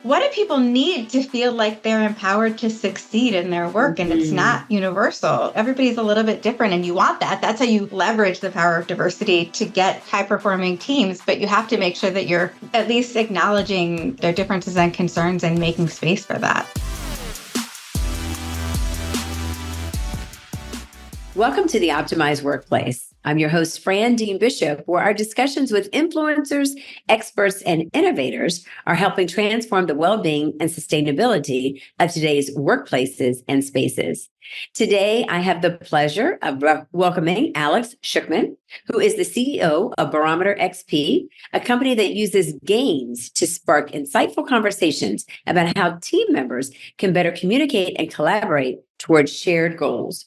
what do people need to feel like they're empowered to succeed in their work? And it's not universal. Everybody's a little bit different, and you want that. That's how you leverage the power of diversity to get high-performing teams, but you have to make sure that you're at least acknowledging their differences and concerns and making space for that. Welcome to the Optimized Workplace. I'm your host, Fran Dean Bishop, where our discussions with influencers, experts, and innovators are helping transform the well-being and sustainability of today's workplaces and spaces. Today, I have the pleasure of welcoming Alex Suchman, who is the CEO of Barometer XP, a company that uses games to spark insightful conversations about how team members can better communicate and collaborate towards shared goals.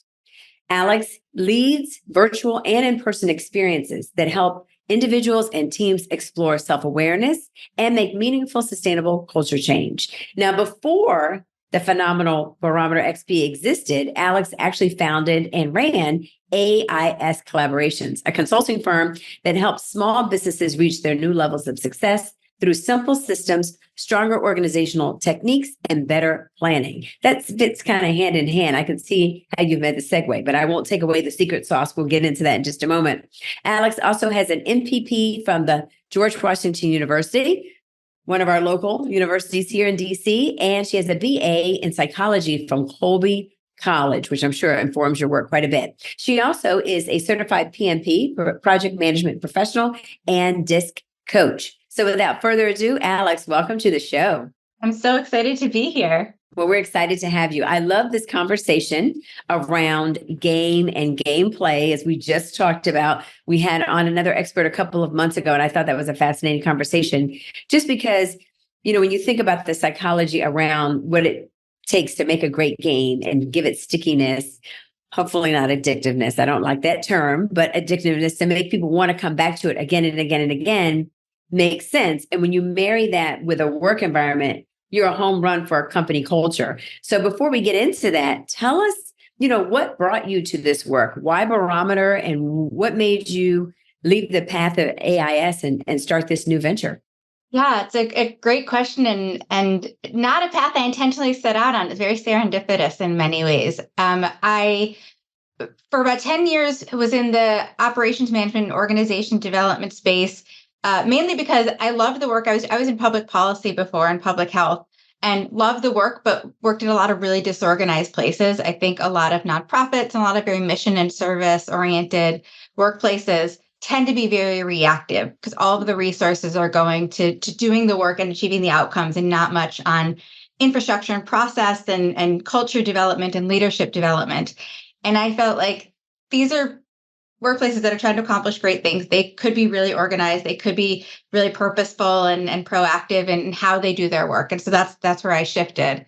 Alex leads virtual and in-person experiences that help individuals and teams explore self-awareness and make meaningful, sustainable culture change. Now, before the phenomenal Barometer XP existed, Alex actually founded and ran AIS Collaborations, a consulting firm that helps small businesses reach their new levels of success through simple systems, stronger organizational techniques, and better planning. That fits kind of hand in hand. I can see how you've made the segue, but I won't take away the secret sauce. We'll get into that in just a moment. Alex also has an MPP from the George Washington University, one of our local universities here in DC, and she has a BA in psychology from Colby College, which I'm sure informs your work quite a bit. She also is a certified PMP, project management professional, and DISC coach. So without further ado, Alex, welcome to the show. I'm so excited to be here. Well, we're excited to have you. I love this conversation around game and gameplay, as we just talked about. We had on another expert a couple of months ago, and I thought that was a fascinating conversation, just because, when you think about the psychology around what it takes to make a great game and give it stickiness, hopefully not addictiveness. I don't like that term, but addictiveness to make people want to come back to it again and again and again makes sense. And when you marry that with a work environment, you're a home run for a company culture. So before we get into that, tell us, what brought you to this work? Why Barometer, and what made you leave the path of AIS and start this new venture? Yeah, it's a great question, and not a path I intentionally set out on. It's very serendipitous in many ways. I, for about 10 years, was in the operations management and organization development space, mainly because I loved the work. I was in public policy before and public health, and loved the work, but worked in a lot of really disorganized places. I think a lot of nonprofits and a lot of very mission and service oriented workplaces tend to be very reactive because all of the resources are going to doing the work and achieving the outcomes, and not much on infrastructure and process and culture development and leadership development. And I felt like these are workplaces that are trying to accomplish great things. They could be really organized. They could be really purposeful and proactive in how they do their work. And so that's where I shifted.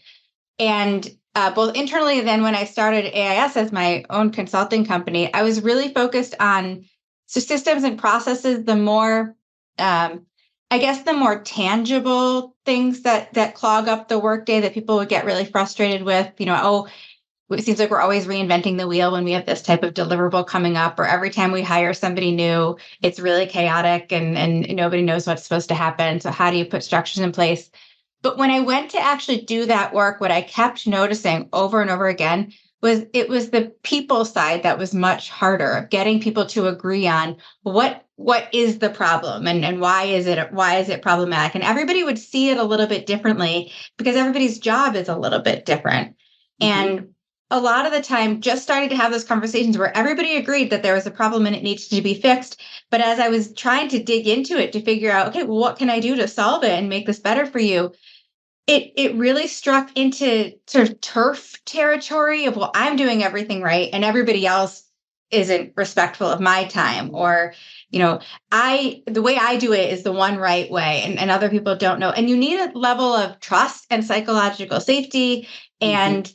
And both internally, and then when I started AIS as my own consulting company, I was really focused on systems and processes, the more, the more tangible things that clog up the workday that people would get really frustrated with. It seems like we're always reinventing the wheel when we have this type of deliverable coming up, or every time we hire somebody new, it's really chaotic and nobody knows what's supposed to happen. So how do you put structures in place? But when I went to actually do that work, what I kept noticing over and over again was the people side that was much harder, of getting people to agree on what is the problem and why is it problematic. And everybody would see it a little bit differently because everybody's job is a little bit different. Mm-hmm. And a lot of the time, just started to have those conversations where everybody agreed that there was a problem and it needs to be fixed. But as I was trying to dig into it to figure out, okay, well, what can I do to solve it and make this better for you? It really struck into sort of turf territory of, well, I'm doing everything right and everybody else isn't respectful of my time, or, the way I do it is the one right way and other people don't know. And you need a level of trust and psychological safety and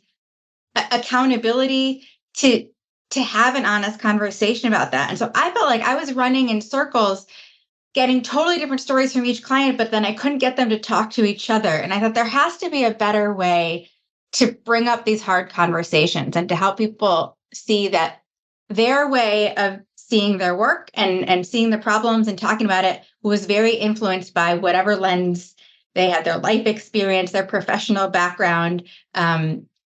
accountability to have an honest conversation about that. And so I felt like I was running in circles, getting totally different stories from each client, but then I couldn't get them to talk to each other. And I thought there has to be a better way to bring up these hard conversations and to help people see that their way of seeing their work and seeing the problems and talking about it was very influenced by whatever lens They had their life experience, their professional background,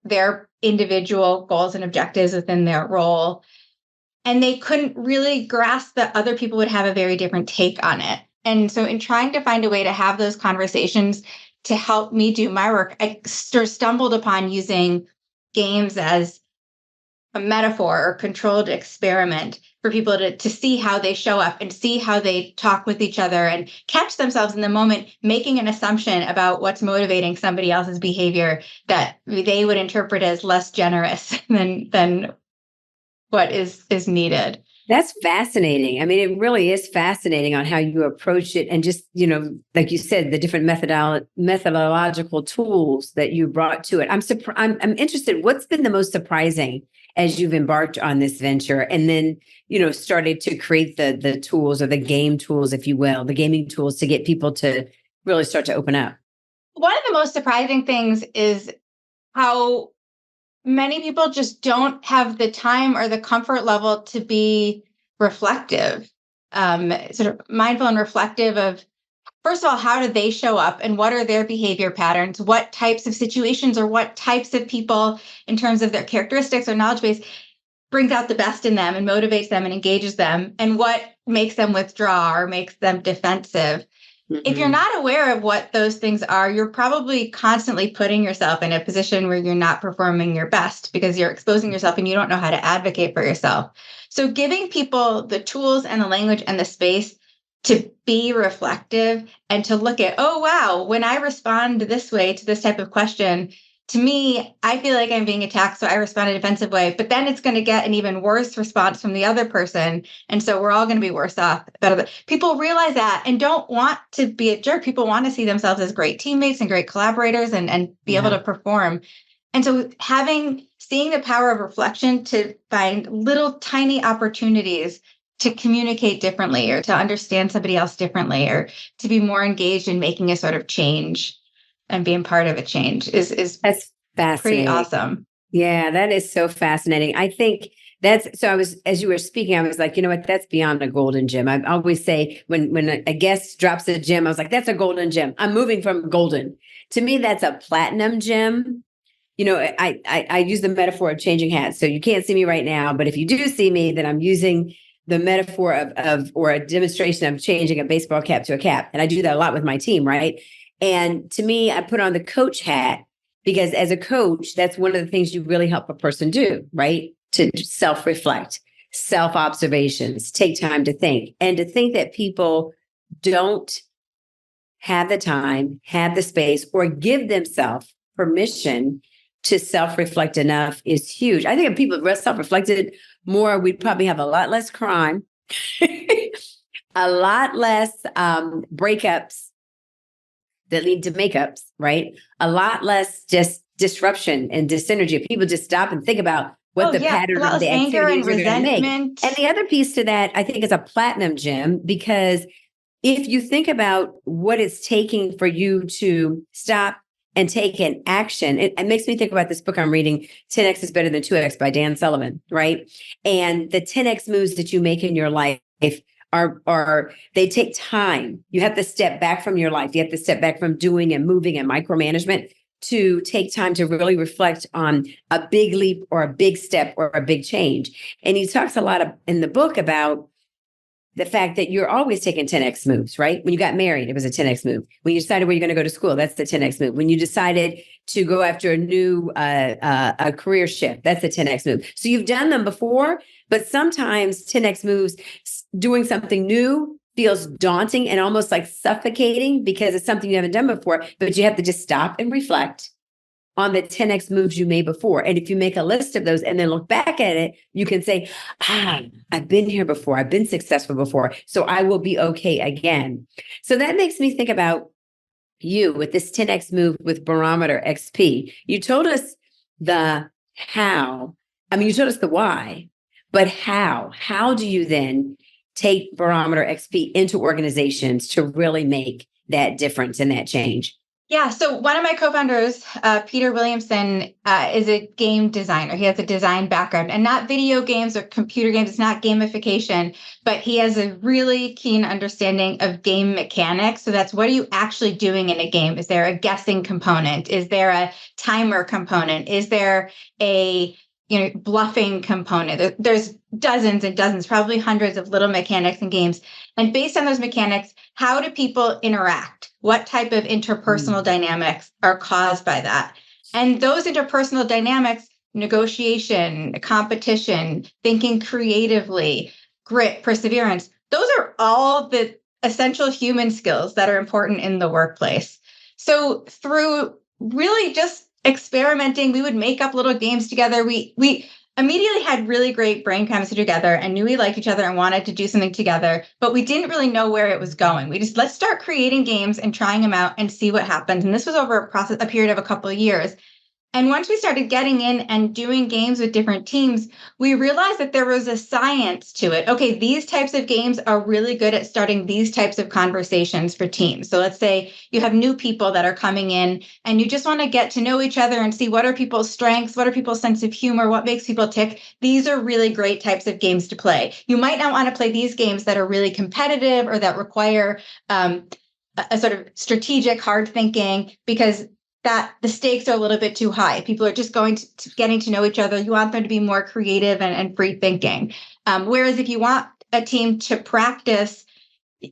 their individual goals and objectives within their role. And they couldn't really grasp that other people would have a very different take on it. And so, in trying to find a way to have those conversations to help me do my work, I stumbled upon using games as a metaphor or controlled experiment for people to see how they show up and see how they talk with each other and catch themselves in the moment, making an assumption about what's motivating somebody else's behavior that they would interpret as less generous than what is needed. That's fascinating. I mean, it really is fascinating on how you approach it. And just, like you said, the different methodological tools that you brought to it. I'm interested, what's been the most surprising as you've embarked on this venture and then, started to create the tools or the game tools, if you will, the gaming tools to get people to really start to open up? One of the most surprising things is how many people just don't have the time or the comfort level to be reflective, sort of mindful and reflective of, first of all, how do they show up and what are their behavior patterns? What types of situations or what types of people in terms of their characteristics or knowledge base brings out the best in them and motivates them and engages them, and what makes them withdraw or makes them defensive. If you're not aware of what those things are, you're probably constantly putting yourself in a position where you're not performing your best because you're exposing yourself and you don't know how to advocate for yourself. So giving people the tools and the language and the space to be reflective and to look at, oh, wow, when I respond this way to this type of question, to me, I feel like I'm being attacked, so I respond in a defensive way, but then it's going to get an even worse response from the other person. And so we're all going to be worse off. People realize that and don't want to be a jerk. People want to see themselves as great teammates and great collaborators and be able to perform. And so seeing the power of reflection to find little tiny opportunities to communicate differently or to understand somebody else differently or to be more engaged in making a sort of change and being part of a change is that's fascinating. Pretty awesome. Yeah, that is so fascinating. I think as you were speaking, I was like, you know what, that's beyond a golden gem. I always say when a guest drops a gem, I was like, that's a golden gem. I'm moving from golden. To me, that's a platinum gem. I use the metaphor of changing hats. So you can't see me right now, but if you do see me, then I'm using the metaphor of or a demonstration of changing a baseball cap to a cap. And I do that a lot with my team, right? And to me, I put on the coach hat because as a coach, that's one of the things you really help a person do, right? To self-reflect, self-observations, take time to think, and to think that people don't have the time, have the space, or give themselves permission to self-reflect enough is huge. I think if people self-reflected more, we'd probably have a lot less crime, a lot less breakups that lead to makeups, right? A lot less just disruption and dysenergy. If people just stop and think about what pattern of the activities are going to make. And the other piece to that, I think, is a platinum gem, because if you think about what it's taking for you to stop and take an action, it makes me think about this book I'm reading, 10X is Better Than 2X by Dan Sullivan, right? And the 10X moves that you make in your life are they take time. You have to step back from your life. You have to step back from doing and moving and micromanagement to take time to really reflect on a big leap or a big step or a big change. And he talks a lot in the book about the fact that you're always taking 10X moves, right? When you got married, it was a 10X move. When you decided where you're going to go to school, that's the 10X move. When you decided to go after a new a career shift, that's the 10X move. So you've done them before, but sometimes 10X moves, doing something new feels daunting and almost like suffocating because it's something you haven't done before, but you have to just stop and reflect on the 10X moves you made before. And if you make a list of those and then look back at it, you can say, I've been here before. I've been successful before. So I will be okay again. So that makes me think about you with this 10X move with Barometer XP. You told us the how. I mean, you told us the why, but how? How do you then take Barometer XP into organizations to really make that difference and that change? Yeah, so one of my co-founders, Peter Williamson, is a game designer. He has a design background, and not video games or computer games. It's not gamification, but he has a really keen understanding of game mechanics. So that's, what are you actually doing in a game? Is there a guessing component? Is there a timer component? Is there a bluffing component? There's dozens and dozens, probably hundreds of little mechanics in games. And based on those mechanics, how do people interact? What type of interpersonal dynamics are caused by that? And those interpersonal dynamics, negotiation, competition, thinking creatively, grit, perseverance, those are all the essential human skills that are important in the workplace. So through really just experimenting, we would make up little games together. We immediately had really great brain chemistry together and knew we liked each other and wanted to do something together, but we didn't really know where it was going. We just, let's start creating games and trying them out and see what happens. And this was over a period of a couple of years. And once we started getting in and doing games with different teams, we realized that there was a science to it. Okay, these types of games are really good at starting these types of conversations for teams. So let's say you have new people that are coming in and you just want to get to know each other and see what are people's strengths, what are people's sense of humor, what makes people tick. These are really great types of games to play. You might not want to play these games that are really competitive or that require a sort of strategic hard thinking, because that the stakes are a little bit too high. People are just getting to know each other. You want them to be more creative and free thinking. Whereas if you want a team to practice,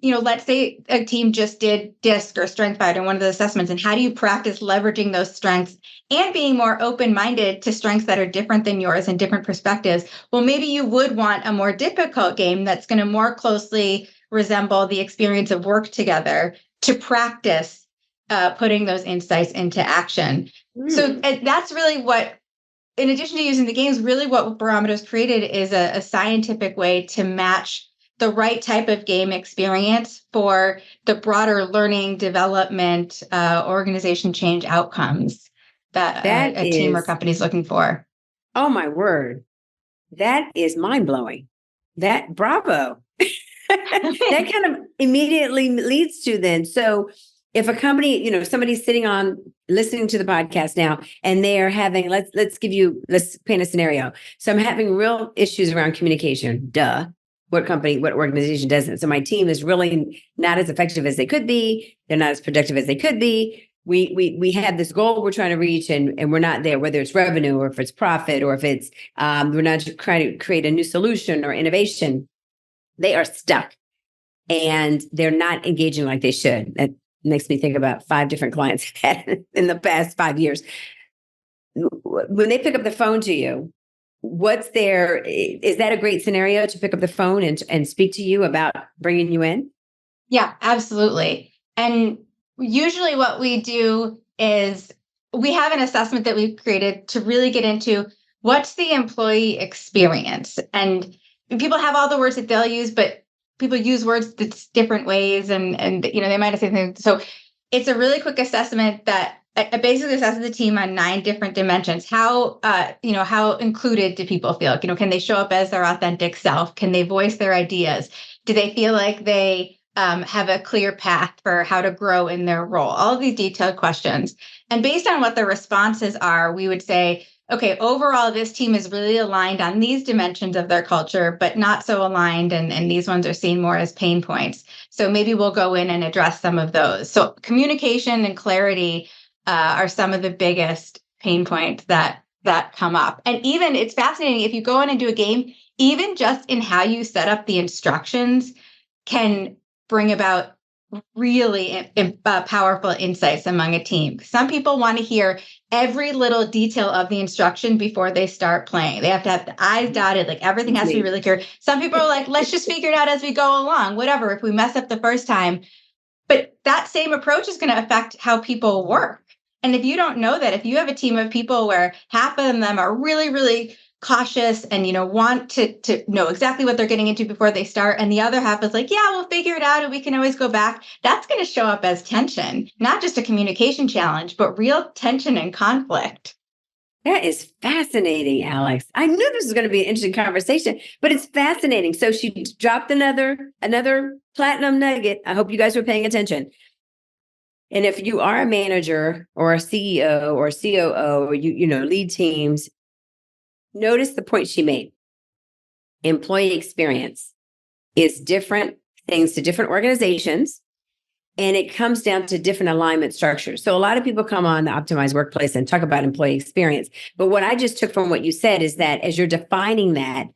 let's say a team just did DISC or Strength Fighter, one of the assessments, and how do you practice leveraging those strengths and being more open-minded to strengths that are different than yours and different perspectives? Well, maybe you would want a more difficult game that's going to more closely resemble the experience of work together to practice putting those insights into action. So that's really what, in addition to using the games, really what Barometer's created is a scientific way to match the right type of game experience for the broader learning, development, organization change outcomes that a team or company is looking for. Oh, my word. That is mind-blowing. Bravo. That kind of immediately leads to then. So if a company, somebody's listening to the podcast now, and they're having, let's paint a scenario. So I'm having real issues around communication. Duh. What organization doesn't? So my team is really not as effective as they could be. They're not as productive as they could be. We have this goal we're trying to reach, and we're not there, whether it's revenue or if it's profit or if it's, we're not trying to create a new solution or innovation. They are stuck and they're not engaging like they should. That makes me think about 5 different clients I've had in the past 5 years. When they pick up the phone to you, is that a great scenario to pick up the phone and speak to you about bringing you in? Yeah, absolutely. And usually what we do is we have an assessment that we've created to really get into what's the employee experience. And people have all the words that they'll use, but people use words that's different ways, and they might have said things. So it's a really quick assessment that basically assesses the team on 9 different dimensions. How included do people feel? Can they show up as their authentic self? Can they voice their ideas? Do they feel like they have a clear path for how to grow in their role? All of these detailed questions. And based on what the responses are, we would say, okay, overall, this team is really aligned on these dimensions of their culture, but not so aligned. And these ones are seen more as pain points. So maybe we'll go in and address some of those. So communication and clarity are some of the biggest pain points that come up. And even it's fascinating, if you go in and do a game, even just in how you set up the instructions can bring about really powerful insights among a team. Some people want to hear every little detail of the instruction before they start playing. They have to have the I's dotted, like everything has to be really clear. Some people are like, let's just figure it out as we go along, whatever, if we mess up the first time. But that same approach is going to affect how people work. And if you don't know that, if you have a team of people where half of them are really, really cautious and want to know exactly what they're getting into before they start, and the other half is like, yeah, we'll figure it out and we can always go back, that's going to show up as tension, not just a communication challenge, but real tension and conflict. That is fascinating, Alex. I knew this was going to be an interesting conversation, but it's fascinating. So she dropped another platinum nugget. I hope you guys were paying attention. And if you are a manager or a CEO or COO, or lead teams, notice the point she made. Employee experience is different things to different organizations, and it comes down to different alignment structures. So a lot of people come on the Optimized Workplace and talk about employee experience. But what I just took from what you said is that as you're defining that,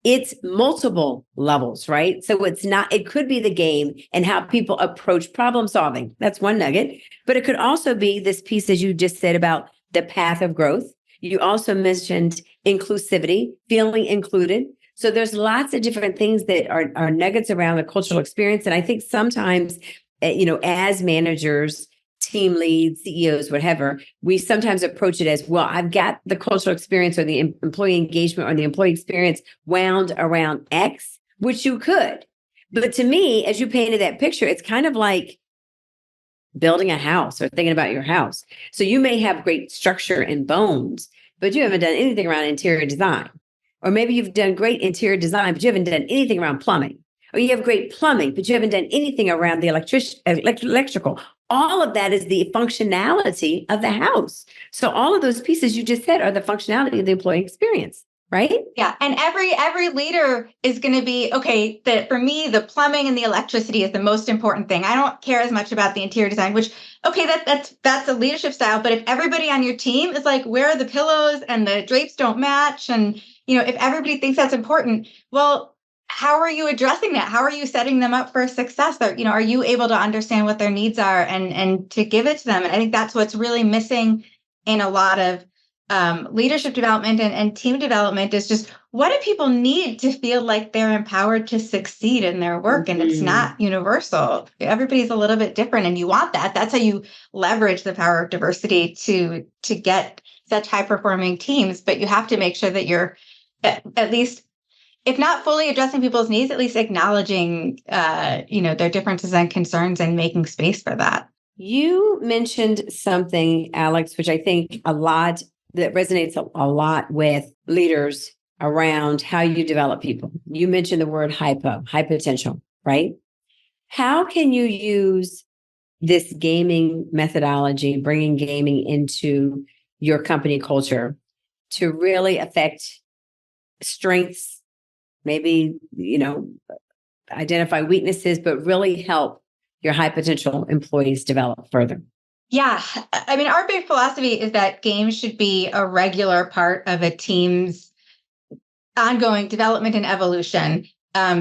it's multiple levels, right? So it could be the game and how people approach problem solving. That's one nugget. But it could also be this piece, as you just said, about the path of growth. You also mentioned inclusivity, feeling included. So there's lots of different things that are nuggets around the cultural experience. And I think sometimes, as managers, team leads, CEOs, whatever, we sometimes approach it as, well, I've got the cultural experience or the employee engagement or the employee experience wound around X, which you could. But to me, as you painted that picture, it's kind of like building a house or thinking about your house. So you may have great structure and bones, but you haven't done anything around interior design. Or maybe you've done great interior design, but you haven't done anything around plumbing. Or you have great plumbing, but you haven't done anything around the electrical. All of that is the functionality of the house. So all of those pieces you just said are the functionality of the employee experience, right? Yeah. And every leader is going to be, okay, for me, the plumbing and the electricity is the most important thing. I don't care as much about the interior design, which, okay, that's a leadership style. But if everybody on your team is like, where are the pillows and the drapes don't match? And, if everybody thinks that's important, well, how are you addressing that? How are you setting them up for success? Or, are you able to understand what their needs are and to give it to them? And I think that's what's really missing in a lot of leadership development and team development is just, what do people need to feel like they're empowered to succeed in their work? And it's not universal. Everybody's a little bit different, and you want that. That's how you leverage the power of diversity to get such high performing teams. But you have to make sure that you're at least, if not fully addressing people's needs, at least acknowledging, their differences and concerns and making space for that. You mentioned something, Alex, which I think that resonates a lot with leaders around how you develop people. You mentioned the word high potential, right? How can you use this gaming methodology, bringing gaming into your company culture to really affect strengths, maybe, identify weaknesses, but really help your high potential employees develop further? Yeah. I mean, our big philosophy is that games should be a regular part of a team's ongoing development and evolution,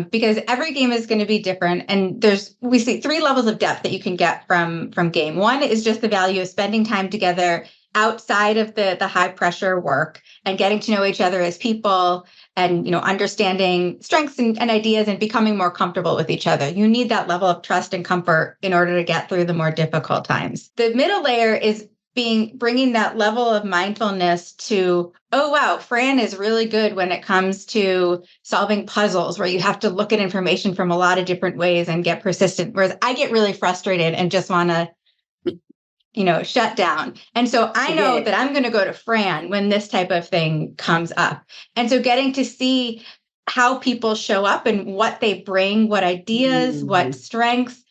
because every game is going to be different. And we see 3 levels of depth that you can get from game. One is just the value of spending time together outside of the high pressure work and getting to know each other as people and, understanding strengths and ideas and becoming more comfortable with each other. You need that level of trust and comfort in order to get through the more difficult times. The middle layer is bringing that level of mindfulness to, oh, wow, Fran is really good when it comes to solving puzzles where you have to look at information from a lot of different ways and get persistent. Whereas I get really frustrated and just want to shut down. And so I know that I'm going to go to Fran when this type of thing comes up. And so getting to see how people show up and what they bring, what ideas, what strengths,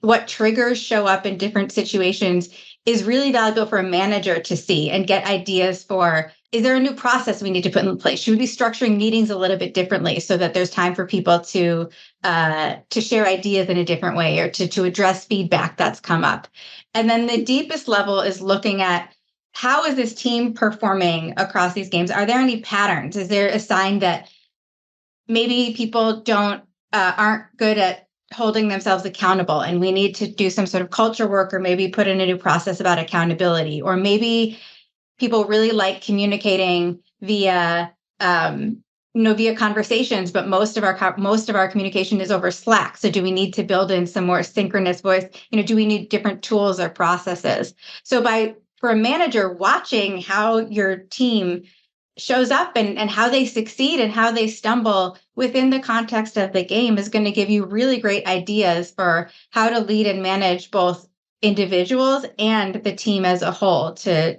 what triggers show up in different situations is really valuable for a manager to see and get ideas for, is there a new process we need to put in place? Should we be structuring meetings a little bit differently so that there's time for people to share ideas in a different way or to address feedback that's come up? And then the deepest level is looking at, how is this team performing across these games? Are there any patterns? Is there a sign that maybe people aren't good at holding themselves accountable and we need to do some sort of culture work, or maybe put in a new process about accountability? Or maybe people really like communicating via conversations, but most of our communication is over Slack. So do we need to build in some more synchronous voice? Do we need different tools or processes? So for a manager, watching how your team shows up and how they succeed and how they stumble within the context of the game is going to give you really great ideas for how to lead and manage both individuals and the team as a whole to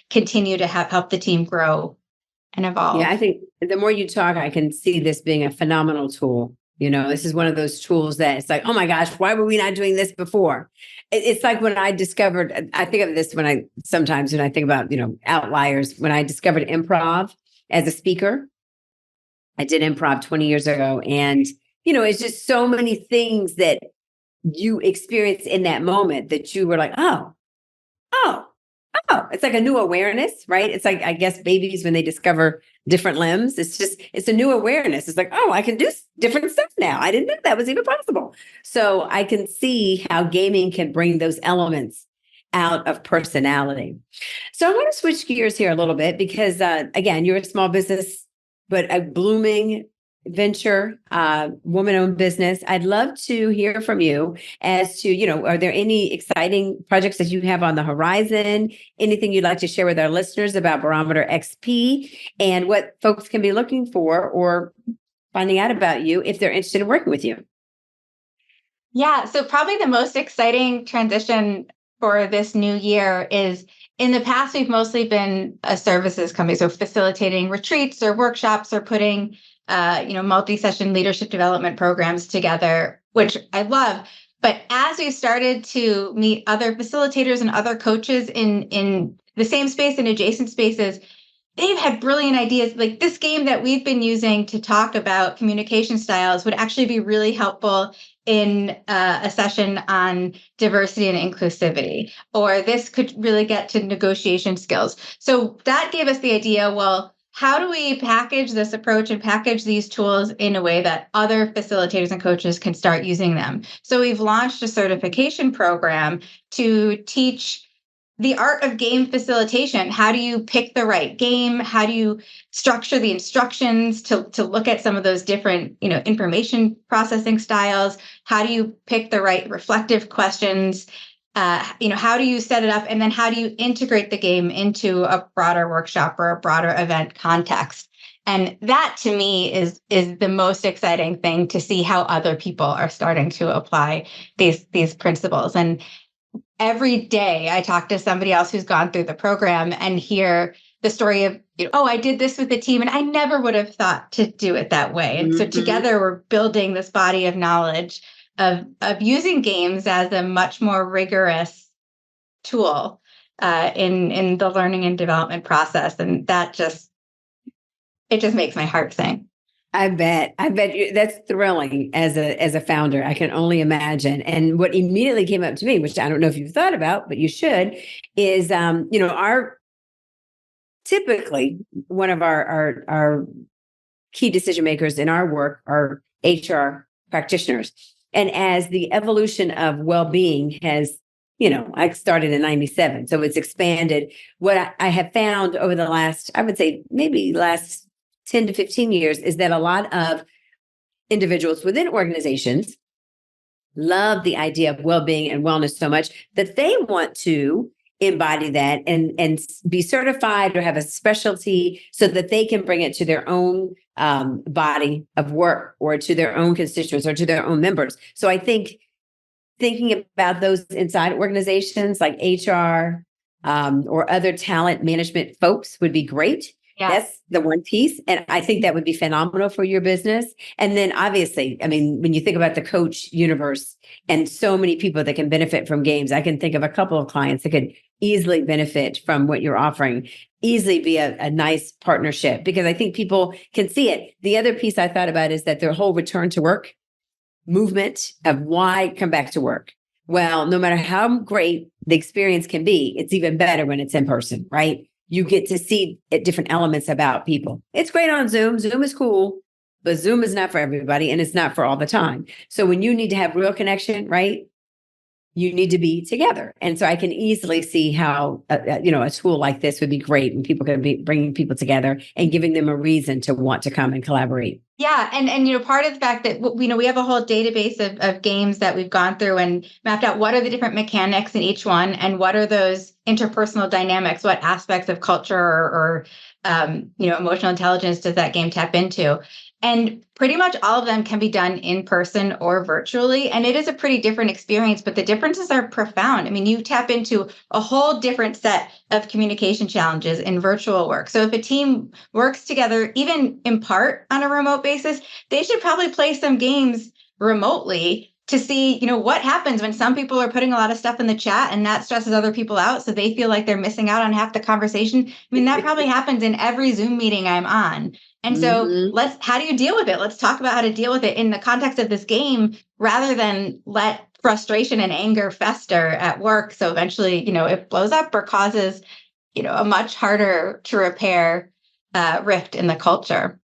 continue to help the team grow and evolve. Yeah, I think the more you talk, I can see this being a phenomenal tool. This is one of those tools that it's like, oh my gosh, why were we not doing this before? It's like when I discovered, I think of this sometimes when I think about, outliers, when I discovered improv as a speaker. I did improv 20 years ago. And, it's just so many things that you experience in that moment that you were like, oh, oh, oh, it's like a new awareness, right? It's like, I guess babies, when they discover different limbs, it's a new awareness. It's like, oh, I can do different stuff now. I didn't know that was even possible. So I can see how gaming can bring those elements out of personality. So I want to switch gears here a little bit because, again, you're a small business, but a blooming venture, woman-owned business. I'd love to hear from you as to, are there any exciting projects that you have on the horizon? Anything you'd like to share with our listeners about Barometer XP and what folks can be looking for or finding out about you if they're interested in working with you? Yeah, so probably the most exciting transition for this new year is, in the past, we've mostly been a services company, so facilitating retreats or workshops or putting multi-session leadership development programs together, which I love. But as we've started to meet other facilitators and other coaches in the same space and adjacent spaces, they've had brilliant ideas. Like this game that we've been using to talk about communication styles would actually be really helpful in a session on diversity and inclusivity, or this could really get to negotiation skills. So that gave us the idea, well, how do we package this approach and package these tools in a way that other facilitators and coaches can start using them? So we've launched a certification program to teach the art of game facilitation. How do you pick the right game? How do you structure the instructions to look at some of those different, information processing styles? How do you pick the right reflective questions? How do you set it up? And then how do you integrate the game into a broader workshop or a broader event context? And that to me is the most exciting thing, to see how other people are starting to apply these principles. And every day I talk to somebody else who's gone through the program and hear the story of, oh, I did this with the team and I never would have thought to do it that way. And so together we're building this body of knowledge of using games as a much more rigorous tool in the learning and development process. And it just makes my heart sing. I bet that's thrilling as a founder. I can only imagine. And what immediately came up to me, which I don't know if you've thought about, but you should, is typically one of our key decision makers in our work are HR practitioners. And as the evolution of well-being has, I started in 97, so it's expanded. What I have found over the last, I would say maybe last 10 to 15 years, is that a lot of individuals within organizations love the idea of well-being and wellness so much that they want to embody that and be certified or have a specialty so that they can bring it to their own body of work or to their own constituents or to their own members. So I think thinking about those inside organizations like HR or other talent management folks would be great. Yeah. That's the one piece. And I think that would be phenomenal for your business. And then obviously, I mean, when you think about the coach universe and so many people that can benefit from games, I can think of a couple of clients that could easily benefit from what you're offering, easily be a nice partnership, because I think people can see it. The other piece I thought about is that their whole return to work movement of why come back to work. Well, no matter how great the experience can be, it's even better when it's in person, right? You get to see different elements about people. It's great on Zoom. Zoom is cool, but Zoom is not for everybody and it's not for all the time. So when you need to have real connection, right, you need to be together. And so I can easily see how, a tool like this would be great when people can be bringing people together and giving them a reason to want to come and collaborate. Yeah. And part of the fact that, we have a whole database of games that we've gone through and mapped out what are the different mechanics in each one and what are those interpersonal dynamics, what aspects of culture or emotional intelligence does that game tap into? And pretty much all of them can be done in person or virtually. And it is a pretty different experience, but the differences are profound. I mean, you tap into a whole different set of communication challenges in virtual work. So if a team works together, even in part on a remote basis, they should probably play some games remotely to see, what happens when some people are putting a lot of stuff in the chat and that stresses other people out. So they feel like they're missing out on half the conversation. I mean, that probably happens in every Zoom meeting I'm on. And so how do you deal with it? Let's talk about how to deal with it in the context of this game rather than let frustration and anger fester at work. So eventually, it blows up or causes, a much harder to repair rift in the culture.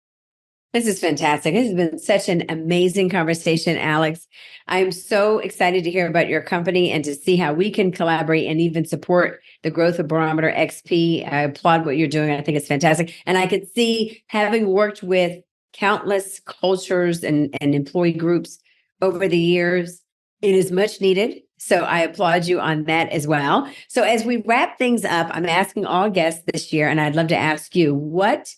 This is fantastic. This has been such an amazing conversation, Alex. I'm so excited to hear about your company and to see how we can collaborate and even support the growth of Barometer XP. I applaud what you're doing. I think it's fantastic. And I could see, having worked with countless cultures and employee groups over the years, it is much needed. So I applaud you on that as well. So as we wrap things up, I'm asking all guests this year, and I'd love to ask you, what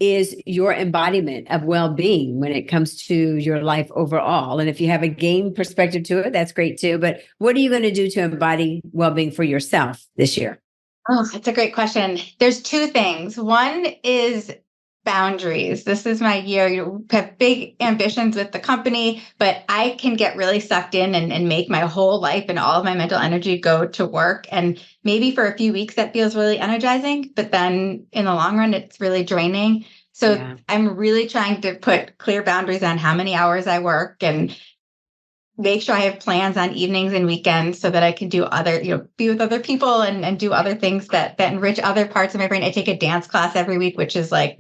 is your embodiment of well-being when it comes to your life overall? And if you have a game perspective to it, that's great too. But what are you going to do to embody well-being for yourself this year? Oh, that's a great question. There's two things. One is boundaries. This is my year. You have big ambitions with the company, but I can get really sucked in and make my whole life and all of my mental energy go to work. And maybe for a few weeks that feels really energizing, but then in the long run, it's really draining. So I'm really trying to put clear boundaries on how many hours I work and make sure I have plans on evenings and weekends so that I can do be with other people and do other things that enrich other parts of my brain. I take a dance class every week, which is like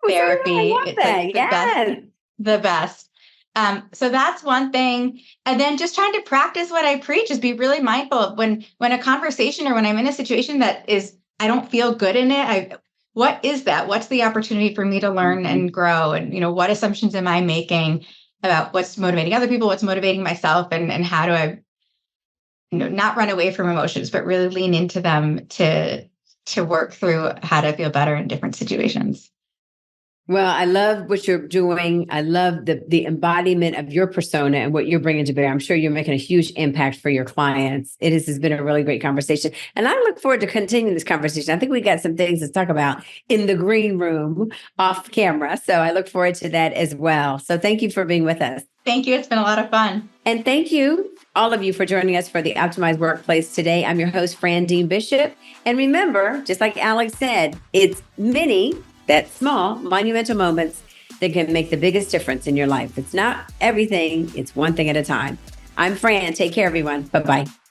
therapy. It's like the best. So that's one thing. And then just trying to practice what I preach is be really mindful of when a conversation or when I'm in a situation that is, I don't feel good in it. What is that? What's the opportunity for me to learn and grow? And, what assumptions am I making about what's motivating other people, what's motivating myself, and how do I, not run away from emotions, but really lean into them to work through how to feel better in different situations. Well, I love what you're doing. I love the embodiment of your persona and what you're bringing to bear. I'm sure you're making a huge impact for your clients. It has been a really great conversation. And I look forward to continuing this conversation. I think we got some things to talk about in the green room off camera. So I look forward to that as well. So thank you for being with us. Thank you. It's been a lot of fun. And thank you, all of you, for joining us for the Optimized Workplace today. I'm your host, Fran Dean Bishop. And remember, just like Alex said, it's that small, monumental moments that can make the biggest difference in your life. It's not everything. It's one thing at a time. I'm Fran. Take care, everyone. Bye-bye.